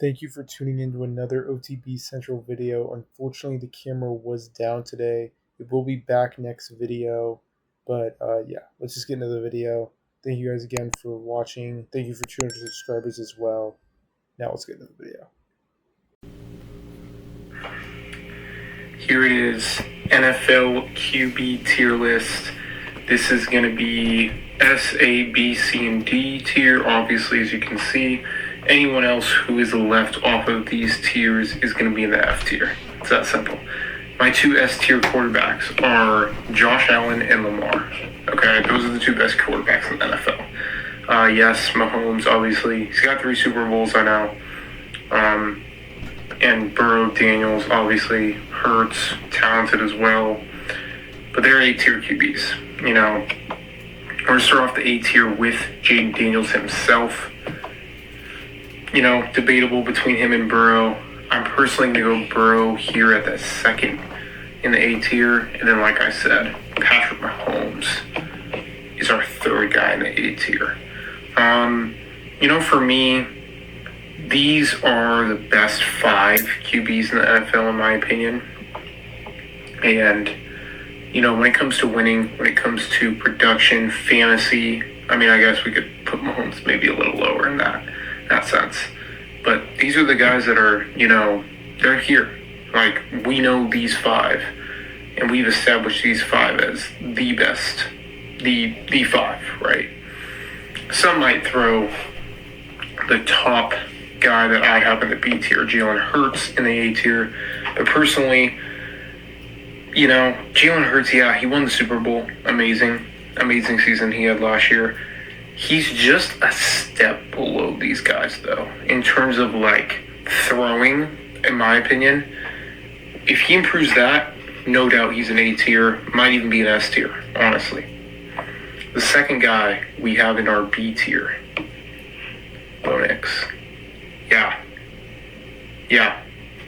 Thank you for tuning in to another OTB Central video. Unfortunately, the camera was down today. It will be back next video. But yeah, let's just get into the video. Thank you guys again for watching. Thank you for 200 subscribers as well. Now let's get into the video. Here is NFL QB tier list. This is going to be S, A, B, C, and D tier. Obviously, as you can see, anyone else who is left off of these tiers is going to be in the F tier. It's that simple. My two S tier quarterbacks are Josh Allen and Lamar. Okay, those are the two best quarterbacks in the NFL. Yes, Mahomes, obviously. He's got 3 Super Bowls, I know. And Burrow, Daniels, obviously. Hurts, talented as well. But they're A-tier QBs. You know, we're going to start off the A-tier with Jaden Daniels himself. You know, debatable between him and Burrow. I'm personally going to go Burrow here at the second in the A-tier. And then, like I said, Patrick Mahomes is our third guy in the A-tier. You know, for me, these are the best 5 QBs in the NFL, in my opinion. And, you know, when it comes to winning, when it comes to production, fantasy, I mean, I guess we could put Mahomes maybe a little lower in that sense. But these are the guys that are, you know, they're here. Like, we know these 5. And we've established these 5 as the best, the 5, right? Some might throw the top guy that I have in the B tier, Jalen Hurts, in the A tier. But personally, you know, Jalen Hurts, yeah, he won the Super Bowl. Amazing season he had last year. He's just a step below these guys, though, in terms of, like, throwing, in my opinion. If he improves that, no doubt he's an A tier, might even be an S tier, honestly. The second guy we have in our B tier, Bo Nix. Yeah,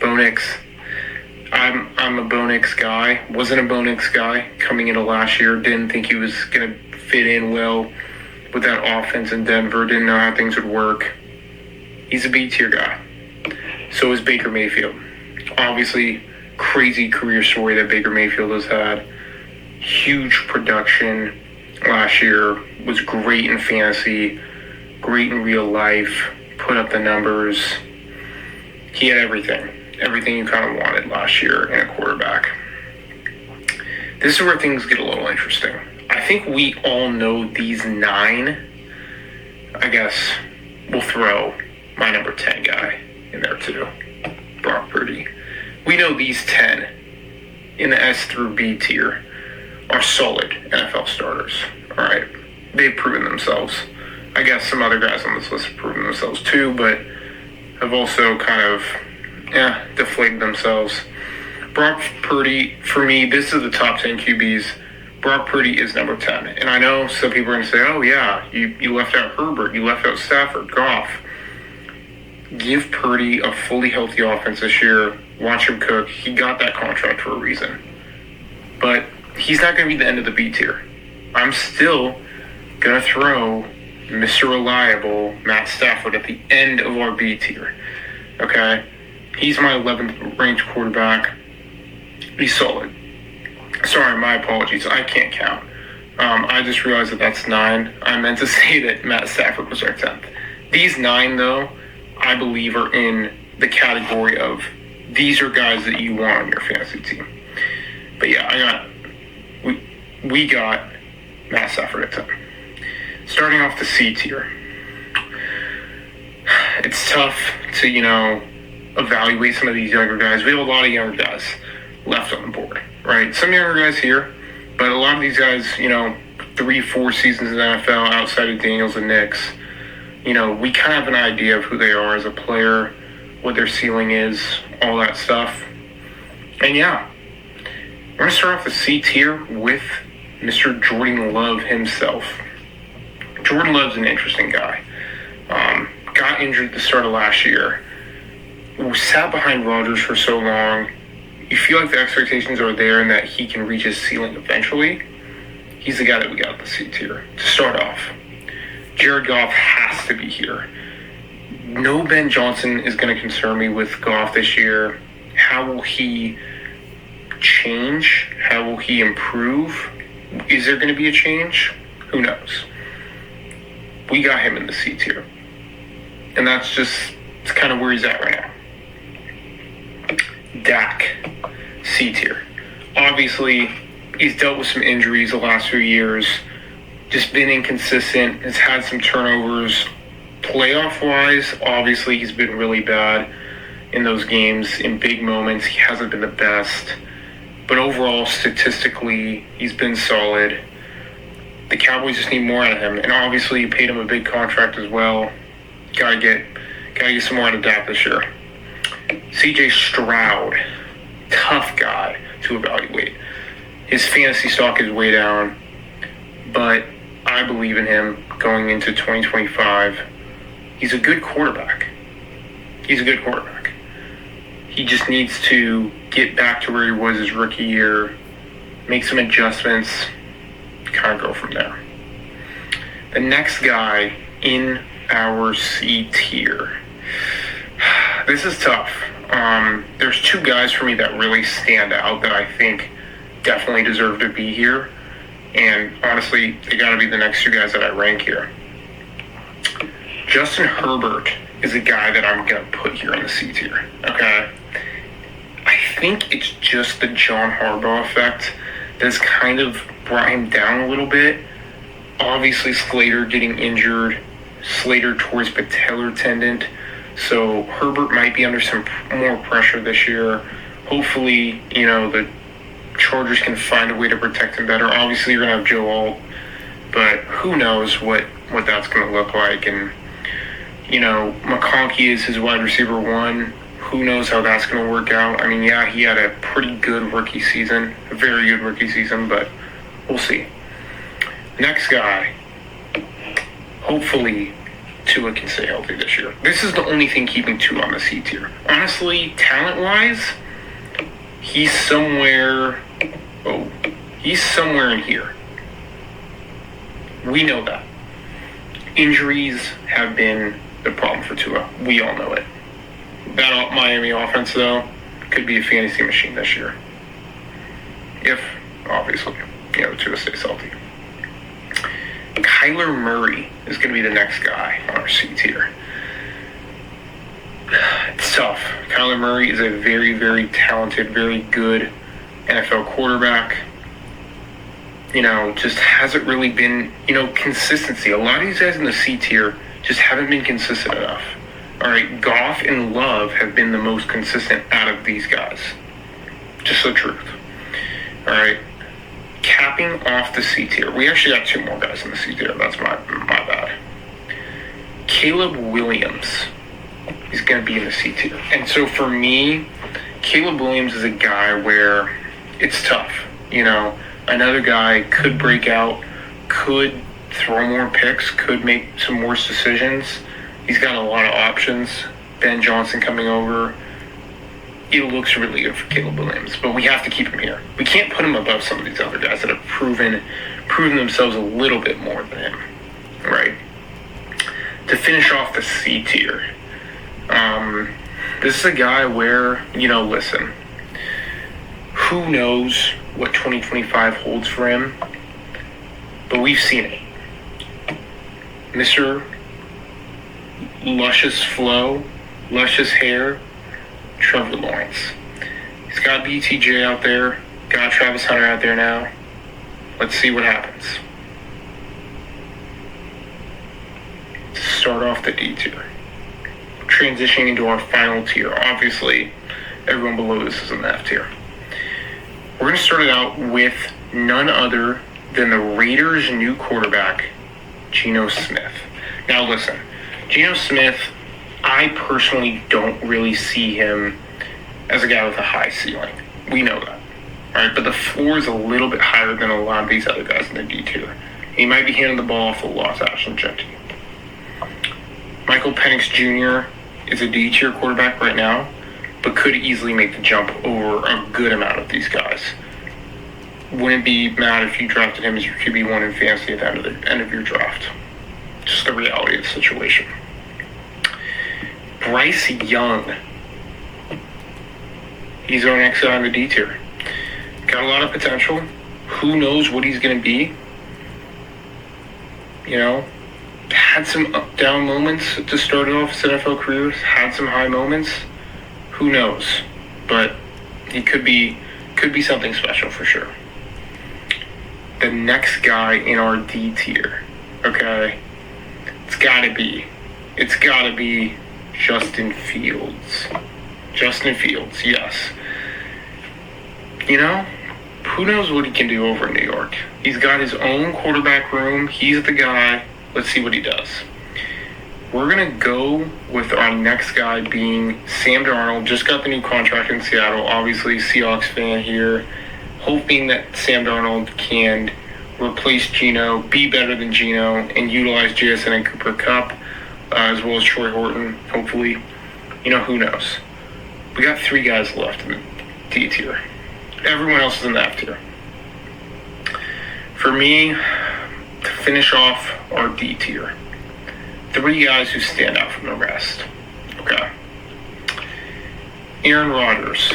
Bo Nix. I'm a Bo Nix guy. Wasn't a Bo Nix guy coming into last year. Didn't think he was going to fit in well with that offense in Denver. Didn't know how things would work. He's a B tier guy. So is Baker Mayfield. Obviously, crazy career story that Baker Mayfield has had. Huge production last year. Was great in fantasy. Great in real life. Put up the numbers. He had everything you kind of wanted last year in a quarterback. This is where things get a little interesting. I think we all know these 9. I guess we'll throw my number 10 guy in there too, Brock Purdy. We know these 10 in the S through B tier are solid NFL starters. All right, they've proven themselves. I guess some other guys on this list have proven themselves too, but have also kind of, deflated themselves. Brock Purdy, for me, this is the top 10 QBs. Brock Purdy is number 10. And I know some people are going to say, oh, yeah, you left out Herbert, you left out Stafford, Goff. Give Purdy a fully healthy offense this year. Watch him cook. He got that contract for a reason. But he's not going to be the end of the B tier. I'm still going to throw Mr. Reliable, Matt Stafford, at the end of our B tier. Okay? He's my 11th ranked quarterback. He's solid. Sorry, my apologies. I can't count. I just realized that that's 9. I meant to say that Matt Stafford was our 10th. These 9, though, I believe are in the category of these are guys that you want on your fantasy team. But yeah, we got Matt Stafford at 10. Starting off the C tier. It's tough to, you know, evaluate some of these younger guys. We have a lot of younger guys left on the board, right? Some younger guys here, but a lot of these guys, you know, 3-4 seasons in the NFL outside of Daniels and Nix, you know, we kind of have an idea of who they are as a player, what their ceiling is, all that stuff. And yeah, we're going to start off the C tier with Mr. Jordan Love himself. Jordan Love's an interesting guy. Got injured at the start of last year. Sat behind Rodgers for so long. You feel like the expectations are there and that he can reach his ceiling eventually. He's the guy that we got at the C tier to start off. Jared Goff has to be here. No Ben Johnson is going to concern me with Goff this year. How will he change? How will he improve? Is there going to be a change? Who knows? We got him in the C tier. And it's kind of where he's at right now. Dak, C tier. Obviously, he's dealt with some injuries the last few years. Just been inconsistent. Has had some turnovers. Playoff-wise, obviously, he's been really bad in those games. In big moments, he hasn't been the best. But overall, statistically, he's been solid. The Cowboys just need more out of him. And obviously, you paid him a big contract as well. Gotta get some more out of Dak this year. CJ Stroud, tough guy to evaluate. His fantasy stock is way down, but I believe in him going into 2025. He's a good quarterback. He just needs to get back to where he was his rookie year, make some adjustments, kind of go from there. The next guy in our C tier. This is tough. There's two guys for me that really stand out that I think definitely deserve to be here. And honestly, they got to be the next two guys that I rank here. Justin Herbert is a guy that I'm going to put here in the C tier. Okay? I think it's just the John Harbaugh effect that's kind of brought him down a little bit. Obviously, Slater getting injured. Slater tore his patellar tendon. So Herbert might be under some more pressure this year. Hopefully, the Chargers can find a way to protect him better. Obviously, you're going to have Joe Alt, but who knows what that's going to look like. And, McConkey is his wide receiver one. Who knows how that's going to work out. I mean, yeah, he had a pretty good rookie season, a very good rookie season, but we'll see. Next guy, hopefully Tua can stay healthy this year. This is the only thing keeping Tua on the C tier. Honestly, talent-wise, he's somewhere in here. We know that. Injuries have been the problem for Tua. We all know it. That Miami offense, though, could be a fantasy machine this year. If, obviously, Tua stays healthy. Kyler Murray is going to be the next guy on our C tier. It's tough. Kyler Murray is a very, very talented, very good NFL quarterback. Just hasn't really been, consistency. A lot of these guys in the C tier just haven't been consistent enough. All right, Goff and Love have been the most consistent out of these guys. Just the truth. All right, capping off the C tier. We actually got two more guys in the C tier. That's my bad. Caleb Williams is going to be in the C tier. And so for me, Caleb Williams is a guy where it's tough. Another guy could break out, could throw more picks, could make some worse decisions. He's got a lot of options. Ben Johnson coming over. It looks really good for Caleb Williams, but we have to keep him here. We can't put him above some of these other guys that have proven themselves a little bit more than him, right? To finish off the C tier, this is a guy where, listen, who knows what 2025 holds for him, but we've seen it. Mr. Luscious flow, luscious hair, Trevor Lawrence. He's got BTJ out there, got Travis Hunter out there now. Let's see what happens. To start off the D tier. Transitioning into our final tier. Obviously, everyone below this is in the F tier. We're going to start it out with none other than the Raiders' new quarterback, Geno Smith. Now listen, Geno Smith, I personally don't really see him as a guy with a high ceiling. We know that. All right, but the floor is a little bit higher than a lot of these other guys in the D tier. He might be handing the ball off a lot to Ashton Jeanty. Michael Penix Jr. is a D tier quarterback right now, but could easily make the jump over a good amount of these guys. Wouldn't be mad if you drafted him as your QB1 in fantasy at the end of your draft. Just the reality of the situation. Bryce Young. He's our next guy on the D tier. Got a lot of potential. Who knows what he's going to be? You know, had some up down moments to start off his NFL career. Had some high moments. Who knows? But he could be something special for sure. The next guy in our D tier, okay, it's gotta be Justin Fields. Justin Fields, yes. You know, who knows what he can do over in New York? He's got his own quarterback room. He's the guy. Let's see what he does. We're going to go with our next guy being Sam Darnold. Just got the new contract in Seattle. Obviously, Seahawks fan here. Hoping that Sam Darnold can replace Geno, be better than Geno, and utilize JSN and Cooper Kupp, as well as Troy Horton, hopefully. You know, who knows? We got 3 guys left in the D tier. Everyone else is in the F tier. For me, to finish off our D tier, 3 guys who stand out from the rest. Okay. Aaron Rodgers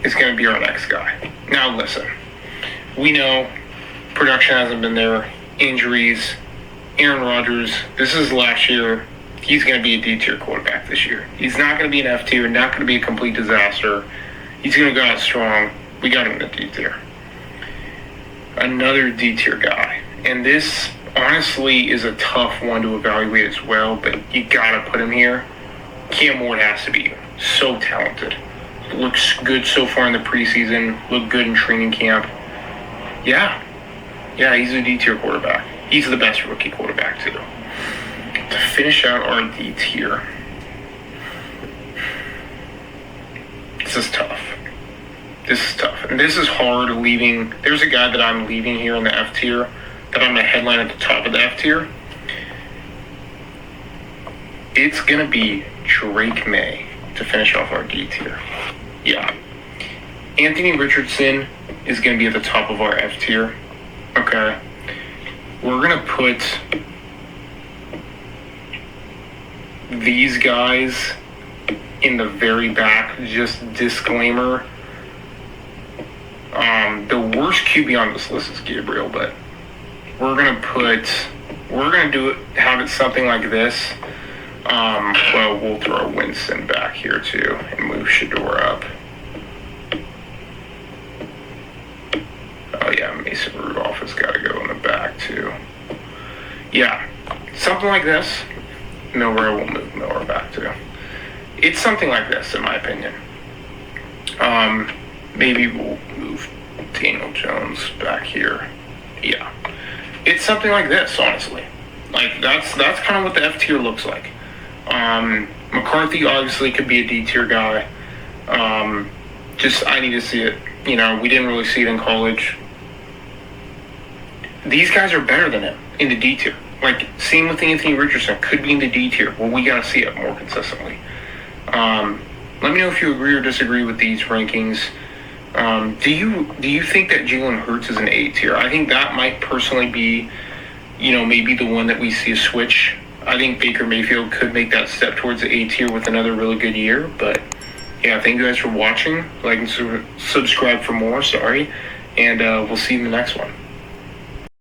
is going to be our next guy. Now listen, we know production hasn't been there, injuries. Aaron Rodgers, this is last year. He's going to be a D tier quarterback this year. He's not going to be an F tier, not going to be a complete disaster. He's going to go out strong. We got him in the D tier. Another D tier guy. And this, honestly, is a tough one to evaluate as well, but you got to put him here. Cam Ward has to be so talented. Looks good so far in the preseason. Looked good in training camp. Yeah, he's a D tier quarterback. He's the best rookie quarterback, too. To finish out our D tier, this is tough. And this is hard leaving. There's a guy that I'm leaving here in the F tier that I'm going to headline at the top of the F tier. It's going to be Drake May to finish off our D tier. Yeah. Anthony Richardson is going to be at the top of our F tier. Okay. We're going to put these guys in the very back. Just disclaimer. The worst QB on this list is Gabriel, but we're gonna have it something like this. Well, we'll throw Winston back here too and move Shedeur up. Oh yeah, Mason Rudolph has got to go in the back too. Yeah, something like this. Milroe will move Miller back too. It's something like this, in my opinion. Maybe we'll move Daniel Jones back here. Yeah. It's something like this, honestly. Like, that's kind of what the F tier looks like. McCarthy obviously could be a D tier guy. I need to see it. You know, we didn't really see it in college. These guys are better than him in the D tier. Like, same with Anthony Richardson. Could be in the D tier. Well, we got to see it more consistently. Let me know if you agree or disagree with these rankings. Do you think that Jalen Hurts is an A tier? I think that might personally be, maybe the one that we see a switch. I think Baker Mayfield could make that step towards the A tier with another really good year. But yeah, thank you guys for watching. Like and subscribe for more. Sorry, and we'll see you in the next one.